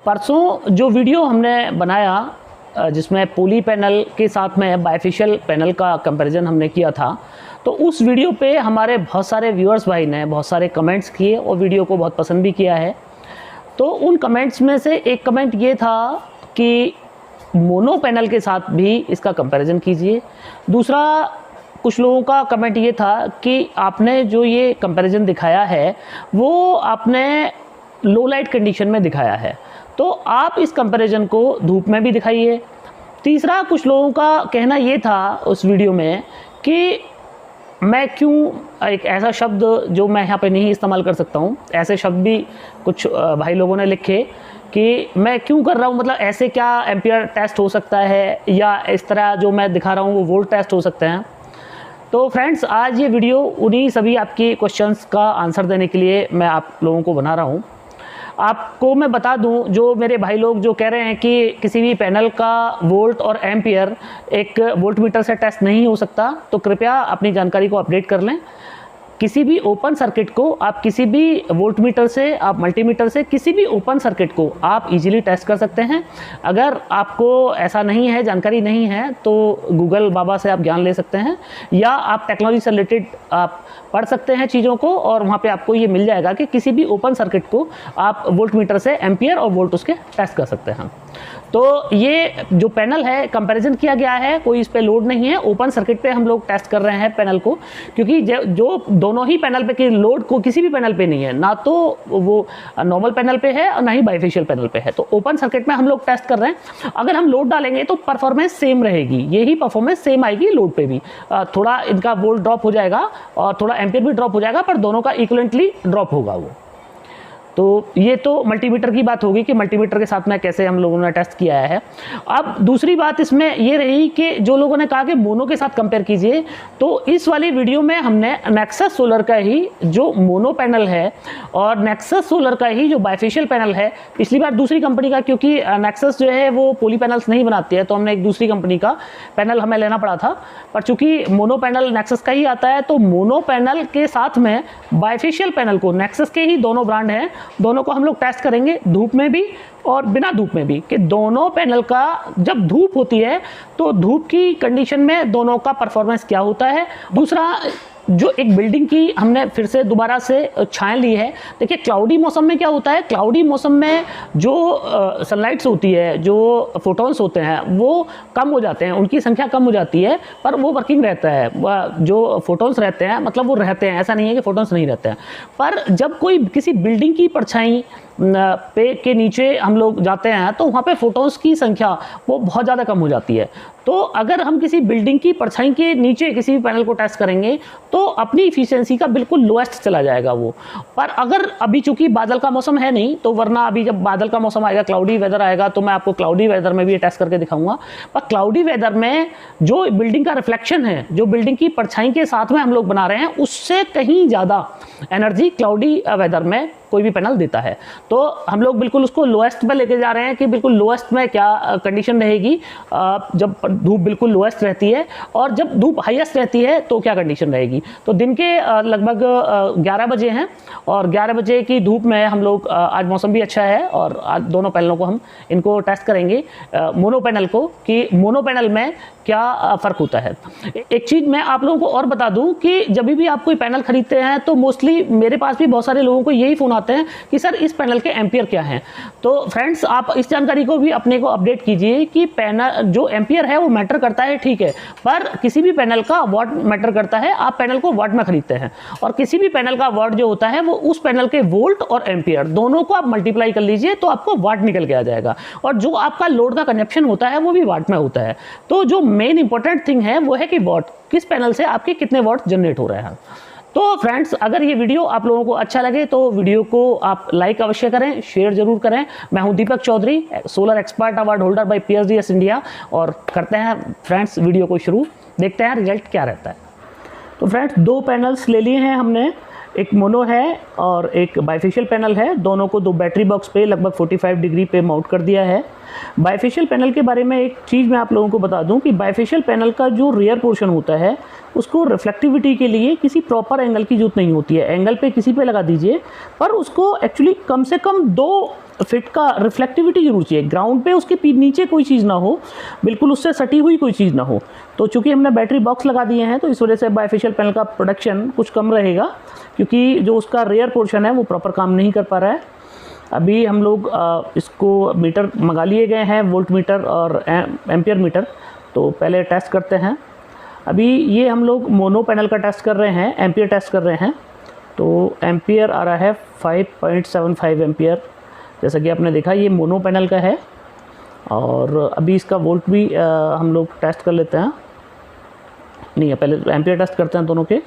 परसों जो वीडियो हमने बनाया जिसमें पोली पैनल के साथ में बाइफेशियल पैनल का कंपैरिजन हमने किया था, तो उस वीडियो पे हमारे बहुत सारे व्यूअर्स भाई ने बहुत सारे कमेंट्स किए और वीडियो को बहुत पसंद भी किया है। तो उन कमेंट्स में से एक कमेंट ये था कि मोनो पैनल के साथ भी इसका कंपैरिजन कीजिए। दूसरा कुछ लोगों का कमेंट ये था कि आपने जो ये कंपैरिजन दिखाया है वो आपने लो लाइट कंडीशन में दिखाया है, तो आप इस कंपैरिजन को धूप में भी दिखाइए। तीसरा कुछ लोगों का कहना ये था उस वीडियो में कि मैं क्यों एक ऐसा शब्द जो मैं यहाँ पे नहीं इस्तेमाल कर सकता हूँ, ऐसे शब्द भी कुछ भाई लोगों ने लिखे कि मैं क्यों कर रहा हूँ, मतलब ऐसे क्या एम्पियर टेस्ट हो सकता है या इस तरह जो मैं दिखा रहा हूँ वो वोल्ट टेस्ट हो सकते हैं। तो फ्रेंड्स, आज ये वीडियो उन्हीं सभी आपके क्वेश्चंस का आंसर देने के लिए मैं आप लोगों को बना रहा हूँ। आपको मैं बता दूं, जो मेरे भाई लोग जो कह रहे हैं कि किसी भी पैनल का वोल्ट और एम्पियर एक वोल्ट मीटर से टेस्ट नहीं हो सकता, तो कृपया अपनी जानकारी को अपडेट कर लें। किसी भी ओपन सर्किट को आप किसी भी वोल्ट मीटर से, आप मल्टीमीटर से, किसी भी ओपन सर्किट को आप इजीली टेस्ट कर सकते हैं। अगर आपको ऐसा नहीं है, जानकारी नहीं है, तो गूगल बाबा से आप ज्ञान ले सकते हैं या आप टेक्नोलॉजी से रिलेटेड आप पढ़ सकते हैं चीज़ों को, और वहाँ पे आपको ये मिल जाएगा कि किसी भी ओपन सर्किट को आप वोल्ट मीटर से एम्पियर और वोल्ट उसके टेस्ट कर सकते हैं। तो ये जो पैनल है कंपैरिजन किया गया है, कोई इस पे लोड नहीं है, ओपन सर्किट पे हम लोग टेस्ट कर रहे हैं पैनल को, क्योंकि जो दोनों ही पैनल पे की लोड को किसी भी पैनल पे नहीं है, ना तो वो नॉर्मल पैनल पे है और ना ही बाइफेशियल पैनल पे है, तो ओपन सर्किट में हम लोग टेस्ट कर रहे हैं। अगर हम लोड डालेंगे तो परफॉर्मेंस सेम रहेगी, यही परफॉर्मेंस सेम आएगी लोड पे भी। थोड़ा इनका वोल्ट ड्रॉप हो जाएगा और थोड़ा एम्पियर भी ड्रॉप हो जाएगा, पर दोनों का इक्विवेलेंटली ड्रॉप होगा वो। तो ये तो मल्टीमीटर की बात होगी कि मल्टीमीटर के साथ में कैसे हम लोगों ने टेस्ट किया है। अब दूसरी बात इसमें ये रही कि जो लोगों ने कहा कि मोनो के साथ कंपेयर कीजिए, तो इस वाली वीडियो में हमने नेक्सस सोलर का ही जो मोनो पैनल है और नेक्सस सोलर का ही जो बाइफेशियल पैनल है, पिछली बार दूसरी कंपनी का, क्योंकि नेक्सस जो है वो पोली पैनल्स नहीं बनाती है, तो हमने एक दूसरी कंपनी का पैनल हमें लेना पड़ा था, पर चूंकि मोनो पैनल नेक्सस का ही आता है, तो मोनो पैनल के साथ में बाइफेशियल पैनल को, नेक्सस के ही दोनों ब्रांड हैं, दोनों को हम लोग टेस्ट करेंगे धूप में भी और बिना धूप में भी, कि दोनों पैनल का जब धूप होती है तो धूप की कंडीशन में दोनों का परफॉर्मेंस क्या होता है। दूसरा, जो एक बिल्डिंग की हमने फिर से दोबारा से छाया ली है। देखिए, क्लाउडी मौसम में क्या होता है, क्लाउडी मौसम में जो सनलाइट्स होती है, जो फोटॉन्स होते हैं वो कम हो जाते हैं, उनकी संख्या कम हो जाती है, पर वो वर्किंग रहता है। जो फोटॉन्स रहते हैं मतलब वो रहते हैं, ऐसा नहीं है कि फोटॉन्स नहीं रहते हैं। पर जब कोई किसी बिल्डिंग की परछाई पे के नीचे हम लोग जाते हैं तो वहाँ पे फोटॉन्स की संख्या वो बहुत ज़्यादा कम हो जाती है। तो अगर हम किसी बिल्डिंग की परछाई के नीचे किसी भी पैनल को टेस्ट करेंगे तो अपनी इफिशियंसी का बिल्कुल लोएस्ट चला जाएगा वो। पर अगर अभी चूंकि बादल का मौसम है नहीं, तो वरना अभी जब बादल का मौसम आएगा, क्लाउडी वेदर आएगा, तो मैं आपको क्लाउडी वेदर में भी ये टेस्ट करके दिखाऊंगा। पर क्लाउडी वेदर में जो बिल्डिंग का रिफ्लेक्शन है, जो बिल्डिंग की परछाई के साथ में हम लोग बना रहे हैं, उससे कहीं ज़्यादा एनर्जी क्लाउडी वेदर में कोई भी पैनल देता है। तो हम लोग बिल्कुल उसको लोएस्ट में लेके जा रहे हैं कि बिल्कुल लोएस्ट में क्या कंडीशन रहेगी जब धूप बिल्कुल लोएस्ट रहती है, और जब धूप हाईएस्ट रहती है तो क्या कंडीशन रहेगी। तो दिन के लगभग 11 बजे हैं और 11 बजे की धूप में हम लोग, आज मौसम भी अच्छा है और आज दोनों पैनलों को हम इनको टेस्ट करेंगे, मोनो पैनल को, कि मोनो पैनल में क्या फ़र्क होता है। एक चीज़ मैं आप लोगों को और बता दूं कि जब भी आप कोई पैनल खरीदते हैं तो मोस्टली मेरे पास भी बहुत सारे लोगों को यही फ़ोन आते हैं कि सर इस पैनल के एम्पियर क्या हैं। तो फ्रेंड्स, आप इस जानकारी को भी अपने को अपडेट कीजिए कि पैनल जो एम्पियर है वो मैटर करता है, ठीक है, पर किसी भी पैनल का वाट मैटर करता है। आप पैनल को वाट में खरीदते हैं और किसी भी पैनल का वाट जो होता है वो उस पैनल के वोल्ट और एम्पियर दोनों को आप मल्टीप्लाई कर लीजिए तो आपको वाट निकल के आ जाएगा, और जो आपका लोड का कंजप्शन होता है वो भी वाट में होता है। तो जो मेन इंपॉर्टेंट थिंग है वो है कि वाट, किस पैनल से आपके कितने वाट जनरेट हो रहे हैं। तो फ्रेंड्स, अगर ये वीडियो आप लोगों को अच्छा लगे तो वीडियो को आप लाइक अवश्य करें, शेयर जरूर करें। मैं हूं Deepak Chaudhary, solar expert award holder by PSDS India, और करते हैं फ्रेंड्स वीडियो को शुरू, देखते हैं रिजल्ट क्या रहता है। तो फ्रेंड्स, दो पैनल्स ले लिए हैं हमने, एक मोनो है और एक बाइफेशियल पैनल है। दोनों को दो बैटरी बॉक्स पे लगभग 45 डिग्री पे माउंट कर दिया है। बाइफेशियल पैनल के बारे में एक चीज़ मैं आप लोगों को बता दूं कि बाइफेशियल पैनल का जो रियर पोर्शन होता है उसको रिफ्लेक्टिविटी के लिए किसी प्रॉपर एंगल की जरूरत नहीं होती है। एंगल पे किसी पे लगा दीजिए, पर उसको एक्चुअली कम से कम 2 फिट का रिफ्लेक्टिविटी जरूर चाहिए, ग्राउंड पे उसके नीचे कोई चीज़ ना हो, बिल्कुल उससे सटी हुई कोई चीज़ ना हो। तो चूंकि हमने बैटरी बॉक्स लगा दिए हैं तो इस वजह से बाइफेशियल पैनल का प्रोडक्शन कुछ कम रहेगा, क्योंकि जो उसका रेयर पोर्शन है वो प्रॉपर काम नहीं कर पा रहा है। अभी हम लोग इसको मीटर मंगा लिए गए हैं, वोल्ट मीटर और एम्पियर मीटर। तो पहले टेस्ट करते हैं। अभी ये हम लोग मोनो पैनल का टेस्ट कर रहे हैं, एम्पियर टेस्ट कर रहे हैं। तो एम्पियर आ रहा है 5.75 एम्पियर। जैसा कि आपने देखा ये मोनो पैनल का है। और अभी इसका वोल्ट भी हम लोग टेस्ट कर लेते हैं। नहीं, पहले एम्पियर टेस्ट करते हैं दोनों के।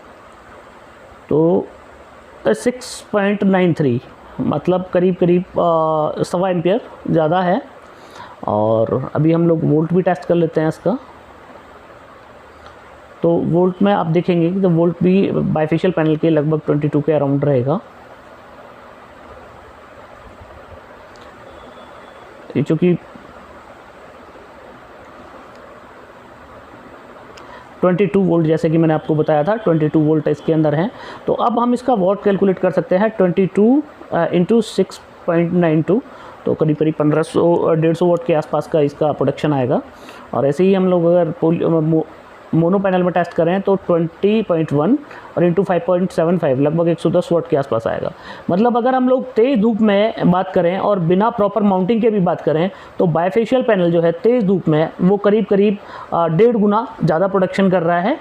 तो 6.93 मतलब करीब करीब 1.25 एम्पियर ज़्यादा है। और अभी हम लोग वोल्ट भी टेस्ट कर लेते हैं इसका। तो वोल्ट में आप देखेंगे कि तो वोल्ट भी बाइफेशियल पैनल के लगभग 22 के अराउंड रहेगा। ये चूँकि 22 वोल्ट जैसे कि मैंने आपको बताया था, 22 वोल्ट इसके अंदर है। तो अब हम इसका वॉट कैलकुलेट कर सकते हैं। 22 इंटू 6.92 तो करीब करीब 1500-150 वोट के आसपास का इसका प्रोडक्शन आएगा। और ऐसे ही हम लोग अगर मोनो पैनल में टेस्ट करें तो 20.1 और इंटू 5.75 लगभग 110 वोट के आसपास आएगा। मतलब अगर हम लोग तेज़ धूप में बात करें और बिना प्रॉपर माउंटिंग के भी बात करें तो बाइफेशियल पैनल जो है तेज़ धूप में वो करीब करीब 1.5 गुना ज़्यादा प्रोडक्शन कर रहा है।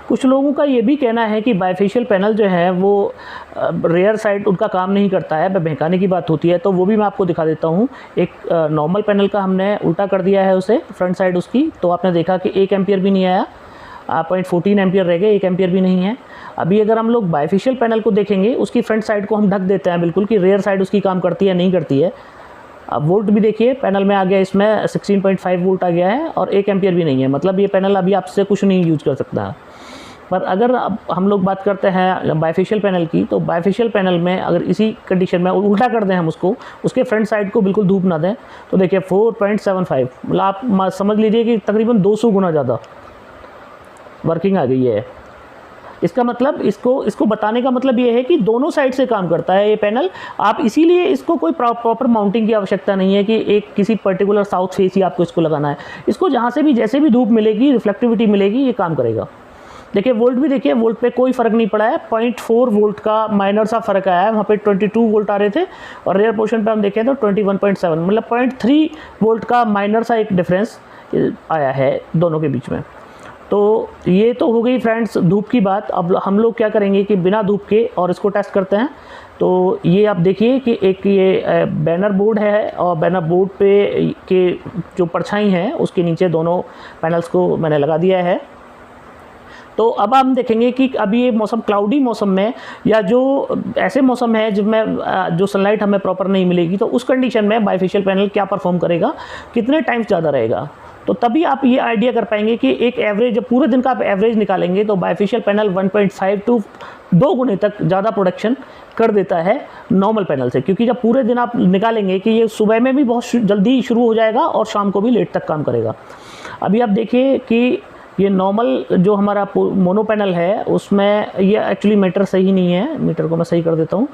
कुछ लोगों का ये भी कहना है कि बाइफेशियल पैनल जो है वो रेयर साइड उनका काम नहीं करता है, बहकाने की बात होती है। तो वो भी मैं आपको दिखा देता हूँ। एक नॉर्मल पैनल का हमने उल्टा कर दिया है उसे, फ्रंट साइड उसकी। तो आपने देखा कि 1 एम्पियर भी नहीं आया, 0.14 एम्पियर रह गए, 1 एम्पियर भी नहीं है। अभी अगर हम लोग बाइफेशियल पैनल को देखेंगे, उसकी फ्रंट साइड को हम ढक देते हैं बिल्कुल कि रेयर साइड उसकी काम करती है नहीं करती है। अब वोल्ट भी देखिए पैनल में आ गया, इसमें 16.5 वोल्ट आ गया है और 1 एम्पियर भी नहीं है। मतलब ये पैनल अभी आपसे कुछ नहीं यूज कर सकता है। पर अगर अब हम लोग बात करते हैं बाइफेशियल पैनल की, तो बाइफेशियल पैनल में अगर इसी कंडीशन में उल्टा कर दें हम उसको, उसके फ्रंट साइड को बिल्कुल धूप ना दें, तो देखिए 4.75 मतलब आप समझ लीजिए कि तकरीबन 200 गुना ज़्यादा वर्किंग आ गई है। इसका मतलब इसको बताने का मतलब ये है कि दोनों साइड से काम करता है ये पैनल। आप इसीलिए इसको कोई प्रॉपर माउंटिंग की आवश्यकता नहीं है कि एक किसी पर्टिकुलर साउथ फेस ही आपको इसको लगाना है। इसको जहाँ से भी जैसे भी धूप मिलेगी, रिफ्लेक्टिविटी मिलेगी, ये काम करेगा। देखिए वोल्ट भी देखिए, वोल्ट पे कोई फ़र्क नहीं पड़ा है। 0.4 वोल्ट का माइनर सा फ़र्क आया है। वहाँ पे 22 वोल्ट आ रहे थे और रेयर पोर्शन पे हम देखें तो 21.7 मतलब 0.3 वोल्ट का माइनर सा एक डिफरेंस आया है दोनों के बीच में। तो ये तो हो गई फ्रेंड्स धूप की बात। अब हम लोग क्या करेंगे कि बिना धूप के और इसको टेस्ट करते हैं। तो ये आप देखिए कि एक ये बैनर बोर्ड है और बैनर बोर्ड पे के जो परछाई हैं उसके नीचे दोनों पैनल्स को मैंने लगा दिया है। तो अब हम देखेंगे कि अभी ये मौसम क्लाउडी मौसम में या जो ऐसे मौसम है जिसमें जो सनलाइट हमें प्रॉपर नहीं मिलेगी, तो उस कंडीशन में बाइफेशियल पैनल क्या परफॉर्म करेगा, कितने टाइम्स ज़्यादा रहेगा। तो तभी आप ये आइडिया कर पाएंगे कि एक एवरेज, जब पूरे दिन का आप एवरेज निकालेंगे तो बाइफेशियल पैनल 1.5 to 2 गुने तक ज़्यादा प्रोडक्शन कर देता है नॉर्मल पैनल से। क्योंकि जब पूरे दिन आप निकालेंगे कि ये सुबह में भी बहुत जल्दी शुरू हो जाएगा और शाम को भी लेट तक काम करेगा। अभी आप देखिए कि ये नॉर्मल जो हमारा मोनो पैनल है उसमें ये एक्चुअली मीटर सही नहीं है। मीटर को मैं सही कर देता हूँ।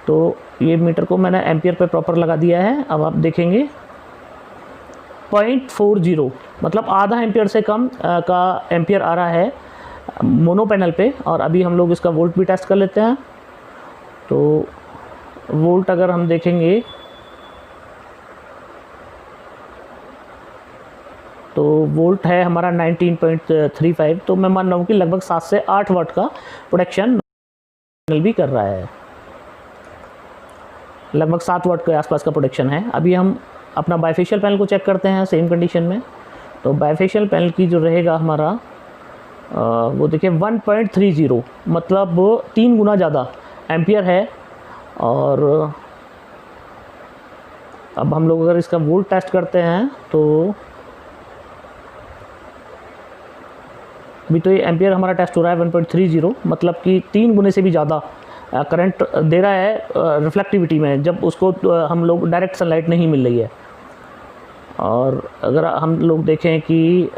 तो ये मीटर को मैंने एम्पियर पे प्रॉपर लगा दिया है। अब आप देखेंगे 0.40 मतलब आधा एम्पियर से कम का एम्पियर आ रहा है मोनो पैनल पे। और अभी हम लोग इसका वोल्ट भी टेस्ट कर लेते हैं। तो वोल्ट अगर हम देखेंगे तो वोल्ट है हमारा 19.35। तो मैं मान रहा हूँ कि लगभग 7 से 8 वाट का प्रोडक्शन पैनल भी कर रहा है। लगभग 7 वाट के आसपास का प्रोडक्शन है। अभी हम अपना बाइफेशियल पैनल को चेक करते हैं सेम कंडीशन में। तो बाइफेशियल पैनल की जो रहेगा हमारा वो देखिए 1.30 मतलब 3 गुना ज़्यादा एम्पियर है। और अब हम लोग अगर इसका वोल्ट टेस्ट करते हैं तो अभी तो ये एम्पियर हमारा टेस्ट हो रहा है 1.30 मतलब कि 3 गुने से भी ज़्यादा करंट दे रहा है रिफ्लेक्टिविटी में, जब उसको हम लोग डायरेक्ट सनलाइट नहीं मिल रही है। और अगर हम लोग देखें कि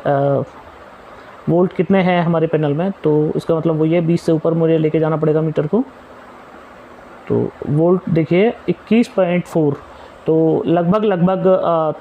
वोल्ट कितने हैं हमारे पैनल में, तो इसका मतलब वो ये 20 से ऊपर मुझे लेके जाना पड़ेगा मीटर को। तो वोल्ट देखिए 21.4, तो लगभग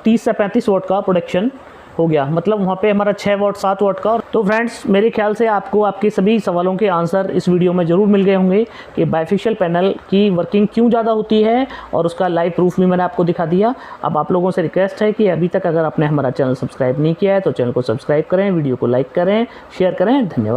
30 से 35 वाट का प्रोडक्शन हो गया। मतलब वहाँ पे हमारा 6 वाट 7 वाट का। तो फ्रेंड्स मेरे ख्याल से आपको आपके सभी सवालों के आंसर इस वीडियो में ज़रूर मिल गए होंगे कि बाइफेशियल पैनल की वर्किंग क्यों ज़्यादा होती है, और उसका लाइव प्रूफ भी मैंने आपको दिखा दिया। अब आप लोगों से रिक्वेस्ट है कि अभी तक अगर आपने हमारा चैनल सब्सक्राइब नहीं किया है तो चैनल को सब्सक्राइब करें, वीडियो को लाइक करें, शेयर करें। धन्यवाद।